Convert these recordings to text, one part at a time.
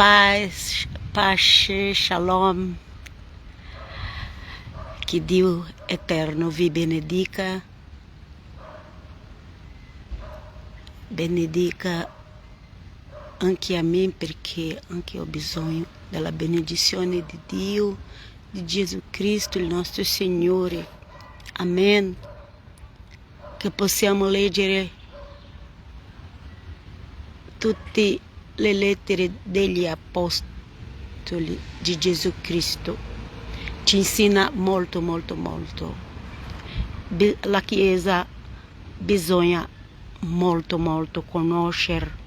Paz, pace, shalom, que Dio eterno vi benedica, anche a me, perché anche ho bisogno della benedizione di Dio, di Gesù Cristo, il nostro Signore. Amen. Che possiamo leggere tutte le lettere degli apostoli di Gesù Cristo. Ci insegna molto. La Chiesa bisogna molto conoscere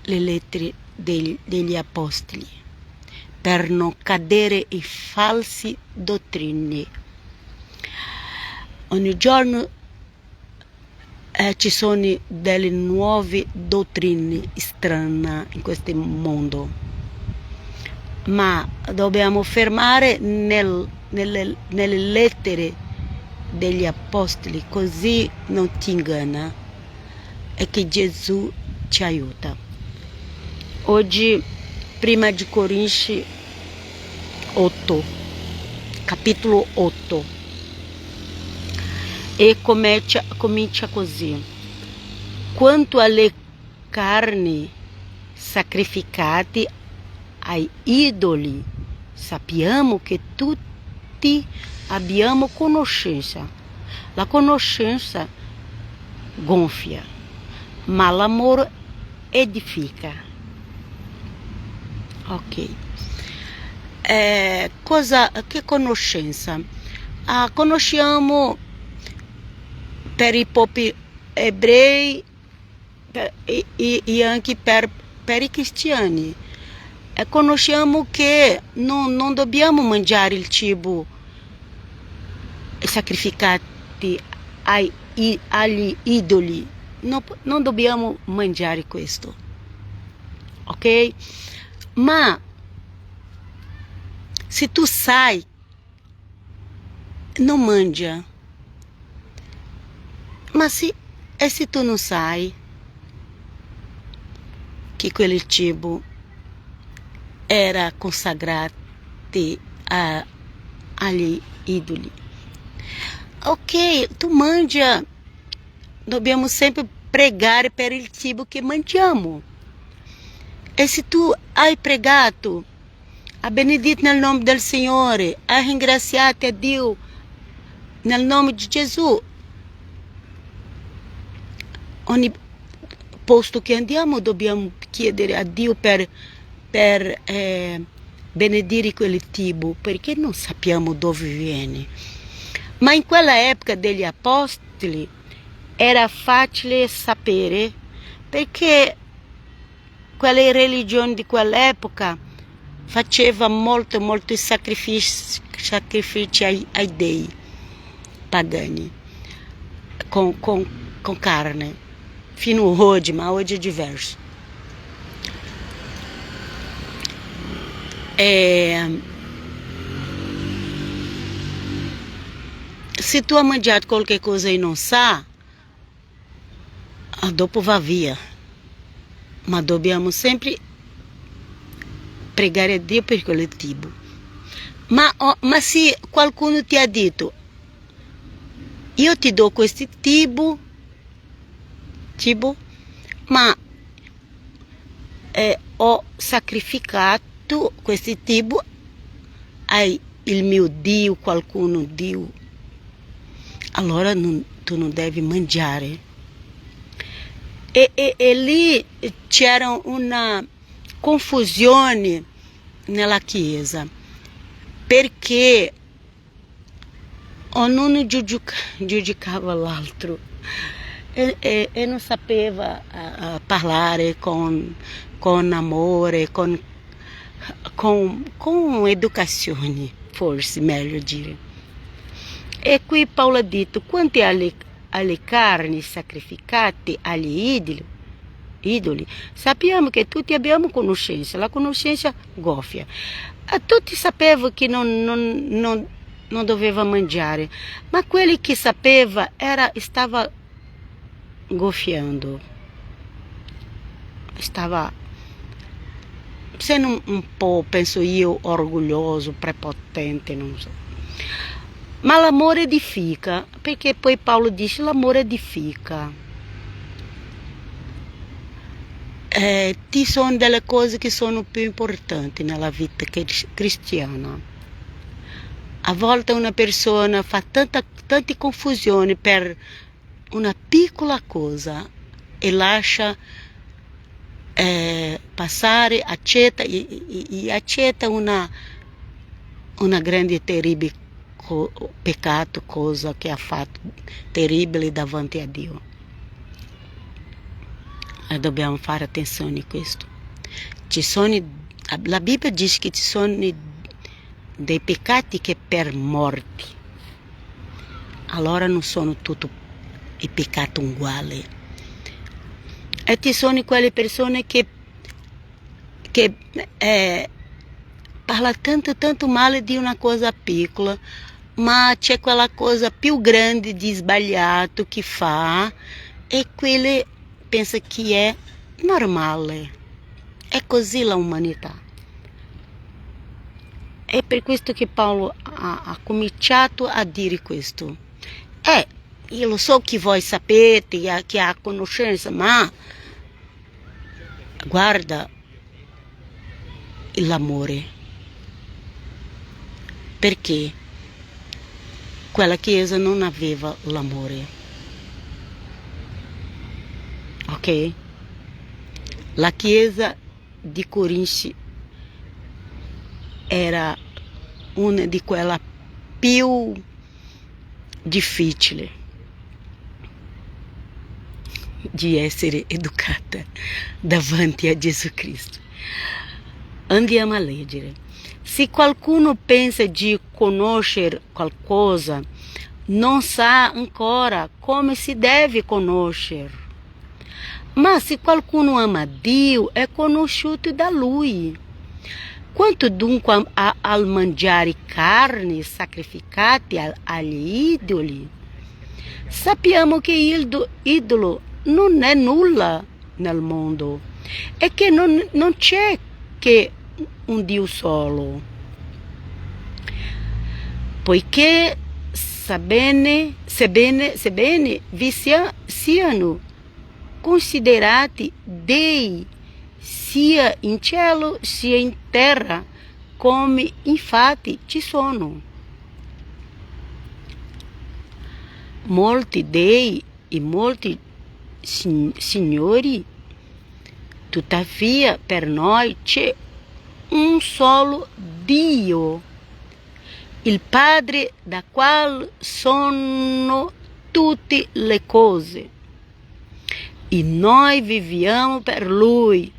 le lettere degli apostoli per non cadere in false dottrine. Ogni giorno ci sono delle nuove dottrine strane in questo mondo, ma dobbiamo fermare nelle lettere degli apostoli, così non ti inganna e che Gesù ci aiuta. Oggi, prima di Corinzi 8, capitolo 8, e comincia così: quanto alle carni sacrificate ai idoli, sappiamo che tutti abbiamo conoscenza. La conoscenza gonfia, ma l'amore edifica. Ok. Che conoscenza? Conosciamo per i popoli ebrei e anche per i cristiani. Conosciamo che non dobbiamo mangiare il cibo sacrificato agli idoli. Non dobbiamo mangiare questo, ok? Ma se tu sai, non mangia. Ma se tu non sai che quel cibo era consacrato agli idoli, ok, tu mangia. Dobbiamo sempre pregare per il cibo che mangiamo. E se tu hai pregato, hai benedito nel nome del Signore, hai ringraziato a Dio nel nome di Gesù, ogni posto che andiamo dobbiamo chiedere a Dio per benedire quel cibo, perché non sappiamo dove viene. Ma in quella epoca degli apostoli era facile sapere, perché quelle religioni di quell'epoca faceva molto sacrifici ai dei pagani con carne, fino oggi, ma oggi è diverso. Se tu hai mangiato qualche cosa e non sa, dopo va via. Ma dobbiamo sempre pregare a Dio per quel cibo. Ma se qualcuno ti ha detto: io ti do questo cibo, ma ho sacrificato questo cibo al mio Dio, qualcuno Dio, allora tu non devi mangiare. E lì c'era una confusione nella Chiesa, perché ognuno giudicava l'altro e non sapeva parlare con amore, con educazione, forse meglio dire. E qui Paolo ha detto: quanto alle carni sacrificate agli idoli, sappiamo che tutti abbiamo conoscenza, la conoscenza gonfia. Tutti sapevano che non doveva mangiare, ma quelli che sapeva stava gonfiando, stava sendo un po', penso io, orgoglioso, prepotente, non so. Ma l'amore edifica, perché poi Paolo dice l'amore edifica. Ci sono delle cose che sono più importanti nella vita cristiana. A volte una persona fa tante confusioni per una piccola cosa e lascia passare, accetta una grande e terribile peccato, cosa che ha fatto terribile davanti a Dio. E dobbiamo fare attenzione a questo. La Bibbia dice che ci sono dei peccati che per morte. Allora non sono tutti i peccati uguali. E ci sono quelle persone che parla tanto male di una cosa piccola, ma c'è quella cosa più grande di sbagliato che fa e quelle pensa che è normale. È così l'umanità. È per questo che Paolo ha cominciato a dire questo. Io lo so che voi sapete, che ha conoscenza, ma guarda l'amore. Perché quella chiesa non aveva l'amore. Ok? La chiesa di Corinzi era una di quelle più difficili di essere educata davanti a Gesù Cristo. Andiamo a leggere. Se qualcuno pensa di conoscere qualcosa, non sa ancora come si deve conoscere. Ma se qualcuno ama Dio, è conosciuto da Lui. Quanto dunque al mangiare carne sacrificate agli idoli, sappiamo che il idolo non è nulla nel mondo e che non c'è che un Dio solo. Poiché sebbene vi siano considerati dei sia in cielo sia in terra, come infatti ci sono molti dei e molti signori. Tuttavia per noi c'è un solo Dio, il Padre, da quale sono tutte le cose, e noi viviamo per Lui.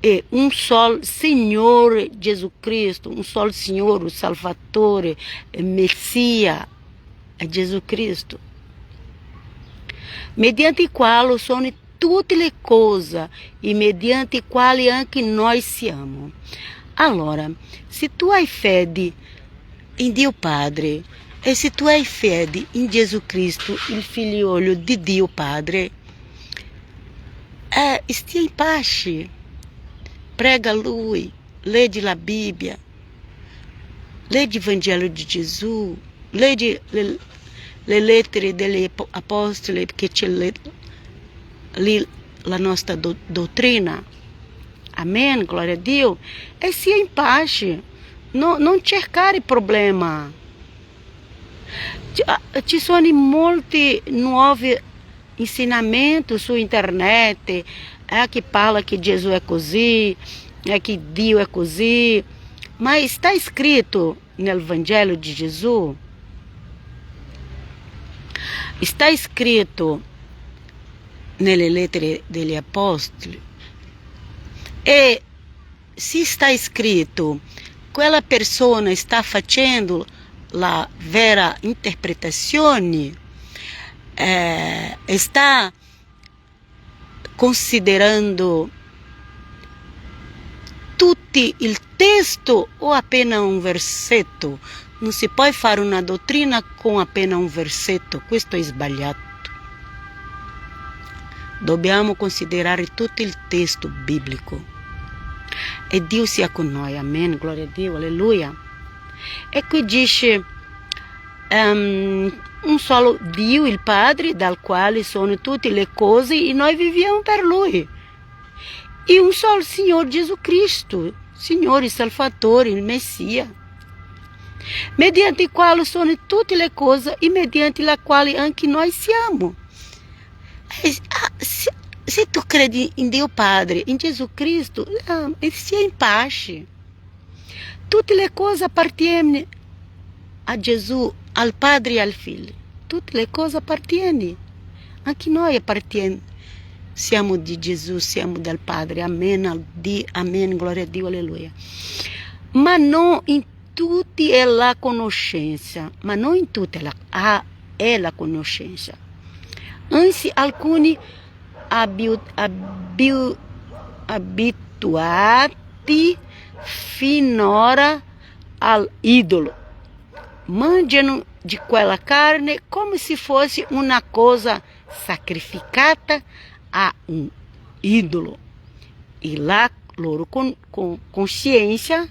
E un solo Signore Gesù Cristo, un solo Signore, o Salvatore, Messia, è Gesù Cristo, mediante il quale sono tutte le cose e mediante il quale anche noi siamo. Allora, se tu hai fede in Dio Padre e se tu hai fede in Gesù Cristo, il figliolo di Dio Padre, stia in pace. Prega a Lui, leggi la Bibbia, leggi il Vangelo di Gesù, leggi le lettere degli apostoli, che c'è lì la nostra dottrina. Amen, glória a Dio. E sia in pace, non cercare problema. Ci sono molti nuovi insinamenti su internet, che parla que Jesus é così, que Dio é così, mas está escrito no Evangelho de Jesus? Está escrito nelle lettere degli apostoli? E se está escrito, quella persona está facendo la vera interpretazione, está considerando tutto il testo o appena un versetto? Non si può fare una dottrina con appena un versetto, questo è sbagliato. Dobbiamo considerare tutto il testo biblico. E Dio sia con noi, amen, glória a Dio, aleluia. E qui dice un solo Dio, il Padre, dal quale sono tutte le cose e noi viviamo per Lui. E un solo Signore Gesù Cristo, Signore Salvatore, il Messia, mediante il quale sono tutte le cose e mediante la quale anche noi siamo. Se tu credi in Dio Padre, in Gesù Cristo, sia in pace. Tutte le cose appartengono a Gesù, al Padre e al Figlio. Tutte le cose appartengono. Anche noi apparteniamo. Siamo di Gesù, siamo del Padre. Amen, amen, gloria a Dio, alleluia. Ma non in tutti è la conoscenza. Ma non in tutti è la conoscenza. Anzi, alcuni abituati finora all'idolo mangiano di quella carne come se fosse una cosa sacrificata a un idolo e la loro consciência,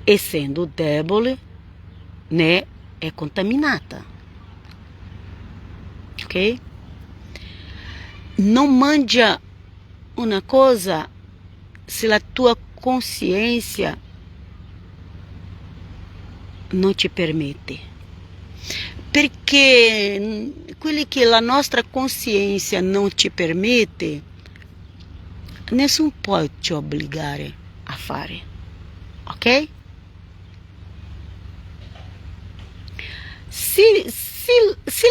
essendo debole, né è contaminata. Ok? Non mangia una cosa se la tua consciência non ci permette, perché quelli che la nostra consciência non ci permette, nessuno può ci obbligare a fare, ok? Se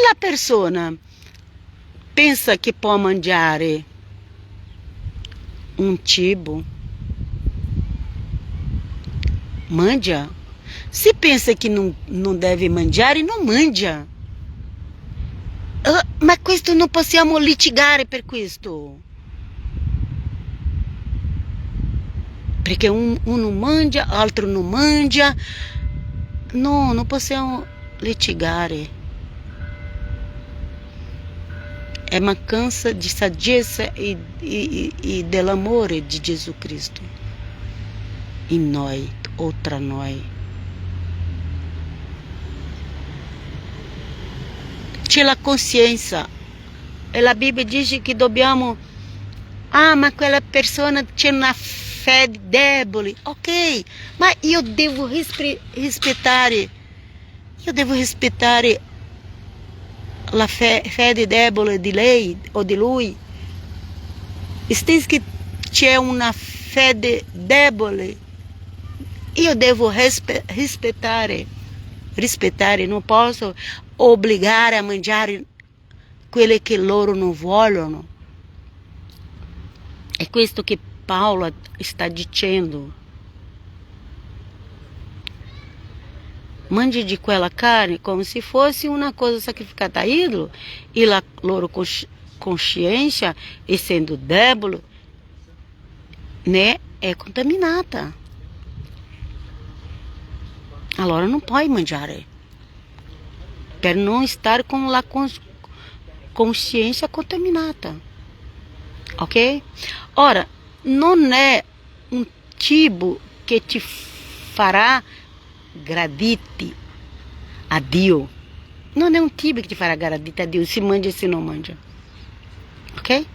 la persona pensa che può mangiare un cibo, mangia. Se pensa che non deve mangiare, non mangia. Ma questo non possiamo litigare per questo. Perché uno mangia, l'altro non mangia. No, non possiamo litigare. È mancanza di saggezza e dell'amore di Gesù Cristo in noi o tra noi. C'è la coscienza e la Bibbia dice che dobbiamo, ma quella persona c'è una fede debole, ok, ma io devo rispettare la fede debole di lei o di lui. Se che c'è una fede debole, io devo rispettare, non posso obbligare a mangiare quelle che loro non vogliono. È questo che Paolo sta dicendo. Mangi di quella carne come se fosse una cosa sacrificata a ídolo e la loro consciência, essendo debole, né, è contaminata. Allora non puoi mangiare per non stare con la consciência contaminata, ok? Ora, non è un cibo che ti farà gradite a Dio. Non è un cibo che ti farà gradite a Dio se mangia e se non mangia, ok?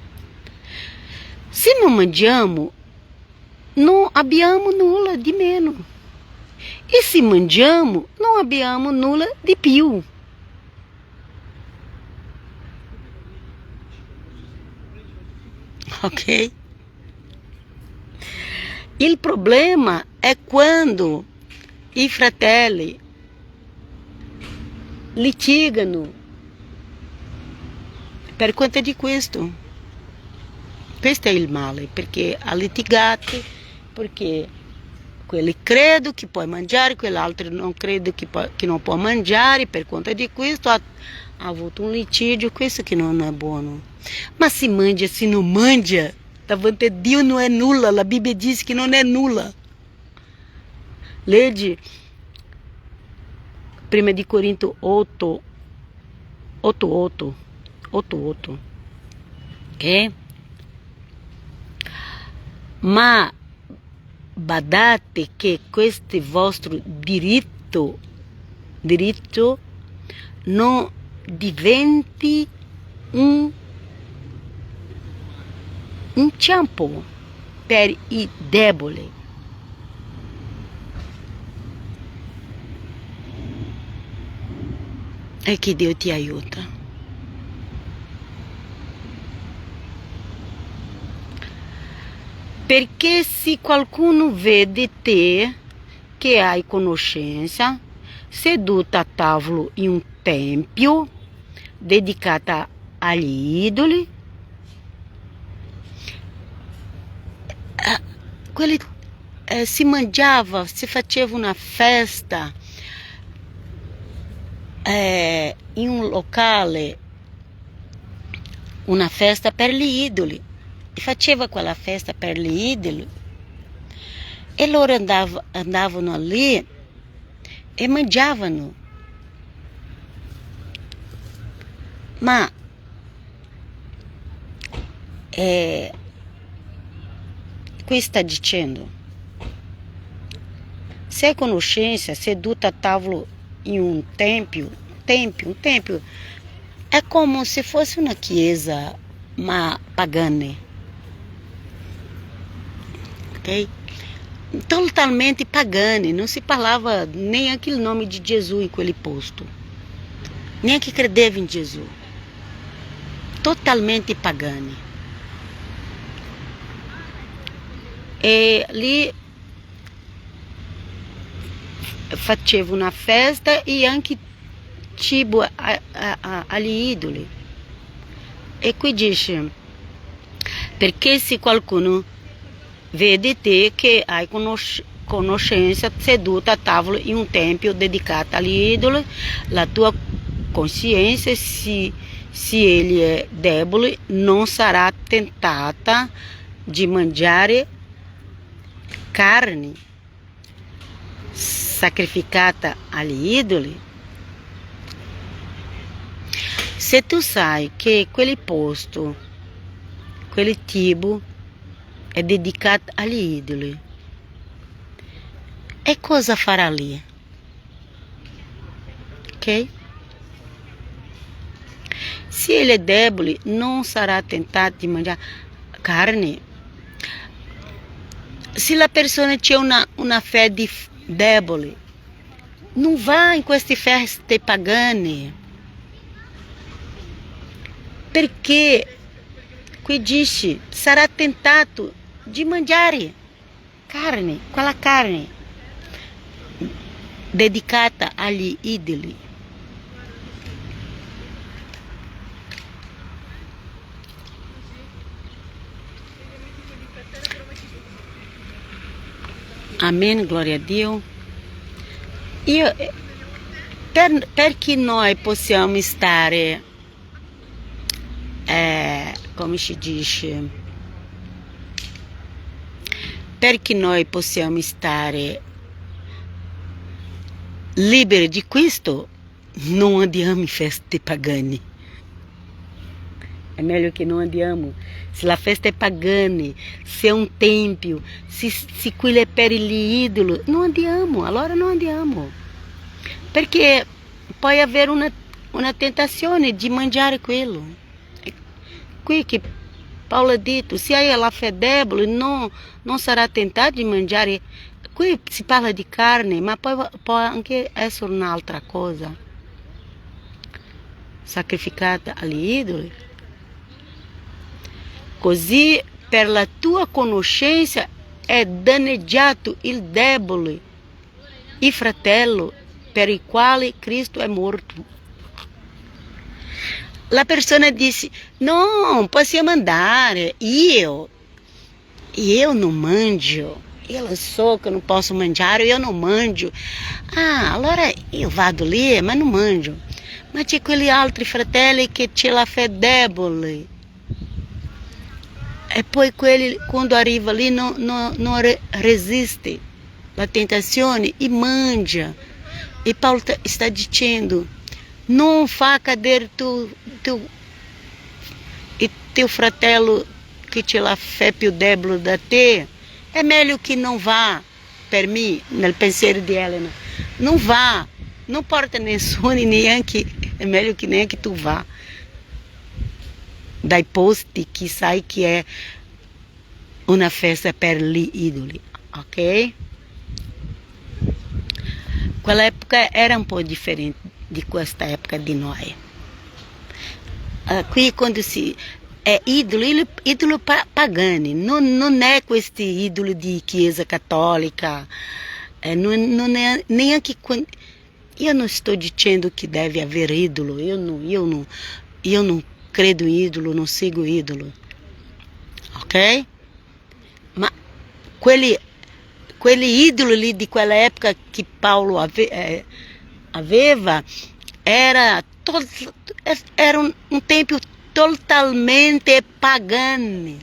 Se non mangiamo, non abbiamo nulla di meno. E se mangiamo, non abbiamo nulla di più. Ok? Il problema è quando i fratelli litigano per conta di questo. Questo è il male, perché ha litigato, perché quelli credo che puoi mangiare, quell'altro non credo che non può mangiare, per conta di questo ha avuto un litigio, questo che non è buono. Ma se mangia, se non mangia, davanti a Dio non è nulla, la Bibbia dice che non è nulla. Legge 1 Corinto 8, 8, ok? ma badate che questo vostro diritto non diventi un inciampo per i deboli. E che Dio ti aiuta. Perché se qualcuno vede te che hai conoscenza seduta a tavolo in un tempio dedicato agli idoli, si mangiava, si faceva una festa in un locale, una festa per gli idoli. E faceva quella festa per gli idoli e loro andavano lì e mangiavano. Ma qui sta dicendo, se hai conoscenza seduta a tavolo in un tempio, è come se fosse una chiesa ma pagana. Ok? Totalmente pagani, não se falava nem aquele nome de Jesus em aquele posto, nem que credeva em Jesus, totalmente pagani. E lì faceva una festa e anche cibo agli idoli. E qui dice, perché se qualcuno vede te che hai conoscenza seduta a tavolo in un tempio dedicato agli idoli, la tua coscienza, se ele è debole, non sarà tentata di mangiare carne sacrificata agli idoli. Se tu sai che quel posto, quel cibo è dedicato agli idoli, e cosa farà lì? Ok? Se ele è debole, non sarà tentato di mangiare carne. Se la persona c'è una fede debole, non va in queste feste pagane, perché qui dice sarà tentato di mangiare carne, quella carne dedicata agli idoli. Amen, glória a Dio. Perché noi possiamo stare, come si dice, perché noi possiamo stare liberi di questo, non andiamo in feste pagane. É melhor que não andiamo. Se a festa é pagana, se é um tempio, se quello è per l'idolo, non andiamo, allora non andiamo. Perché pode haver una tentazione di mangiare quello. Qui che Paulo ha detto, se hai la fé debole, non sarà tentato di mangiare. Qui si parla di carne, ma può anche essere un'altra cosa, sacrificata agli idoli. Così per la tua conoscenza è danneggiato il debole, il fratello per il quale Cristo è morto. La persona dice, no, possiamo andare, io non mangio, io so che non posso mangiare, io non mangio. Ah, allora io vado lì, ma non mangio. Ma c'è quegli altri fratelli che c'è la fé debole. E poi quelli, quando arriva lì, non resiste la tentazione e mangia. E Paulo está dizendo, non fa cadere teu fratello che c'è la fé più debole da te, É melhor que não vá, per mim, no pensiero de Helena. Não vá, não importa nessuno, neanche, é melhor que nem que tu vá. Dai posti que sai que é uma festa per gli idoli, ok? Quella época era um pouco diferente de questa época di noi. Qui quando si è idolo pagani, non è questi idoli di chiesa cattolica, non è neanche quando... Io non sto dicendo che deve haver ídolo, io non credo in ídolo, non seguo ídolo, ok? Ma quelli idoli lì di quella época che Paulo aveva era un tempio totalmente pagano,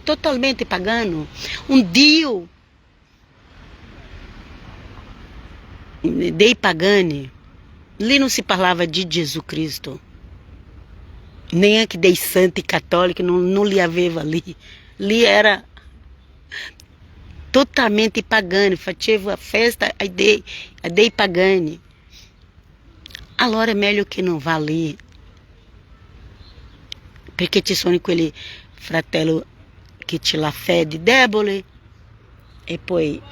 totalmente pagano, un dio dei pagani. Lì non si parlava di Gesù Cristo, neanche dei santi cattolici, non li aveva lì. Lì era totalmente pagani, faceva festa ai dei pagani. Allora è meglio che non vá lì, perché ci sono quelli fratelli che c'è la fede debole e poi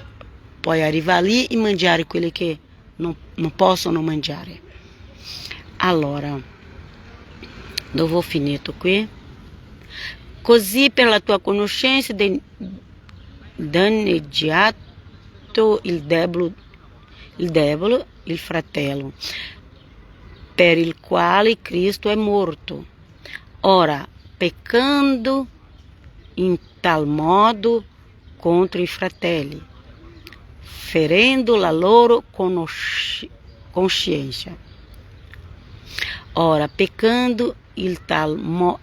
puoi arrivare lì e mangiare quelli che non possono mangiare. Allora, dove ho finito qui? Così per la tua conoscenza danneggiato il debole, il fratello, per il quale Cristo è morto, ora peccando in tal modo contro i fratelli, ferendo la loro coscienza. Ora peccando in tal modo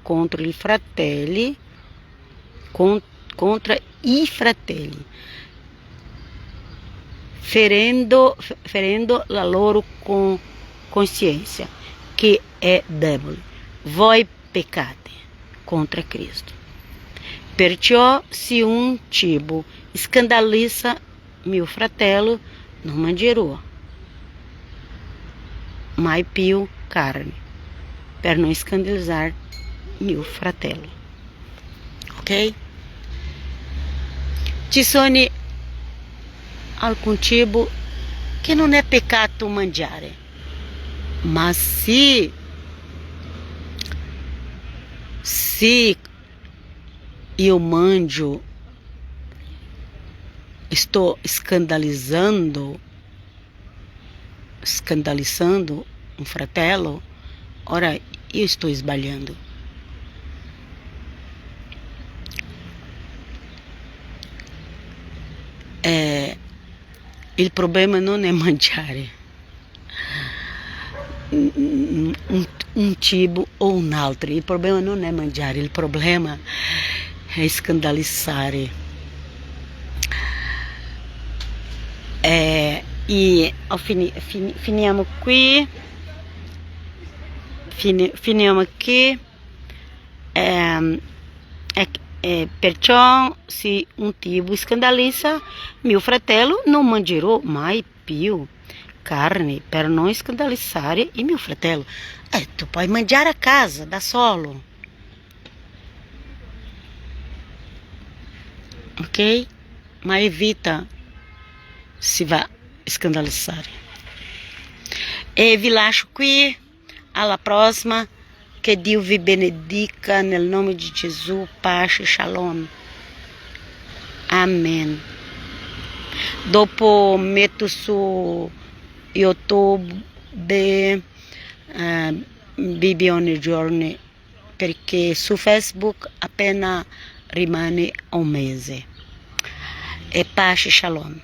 contro i fratelli, contra i fratelli, ferendo la loro consciência, che è debole. Voi peccate contra Cristo. Perciò se un cibo scandalizza mio fratello, non mangerò mai più carne, per non scandalizzare mio fratello. Ok? Ci sono alcun cibo che non è peccato mangiare, ma se io mangio, sto scandalizzando un fratello, ora io sto sbagliando. Il problema non è mangiare un cibo o un altro, il problema non è mangiare, il problema è scandalizzare. E finiamo qui. Finiamo qui. Perciò se un cibo scandalizza mio fratello, non mangerò mai più carne per non scandalizzare il mio fratello. Tu puoi mangiare a casa da solo, ok? Ma evita se va a scandalizzare. E vi lascio qui, alla prossima. Che Dio vi benedica nel nome di Gesù, pace, shalom. Amen. Dopo metto su YouTube Bibbia ogni giorno, perché su Facebook appena rimane un mese. E pace, shalom.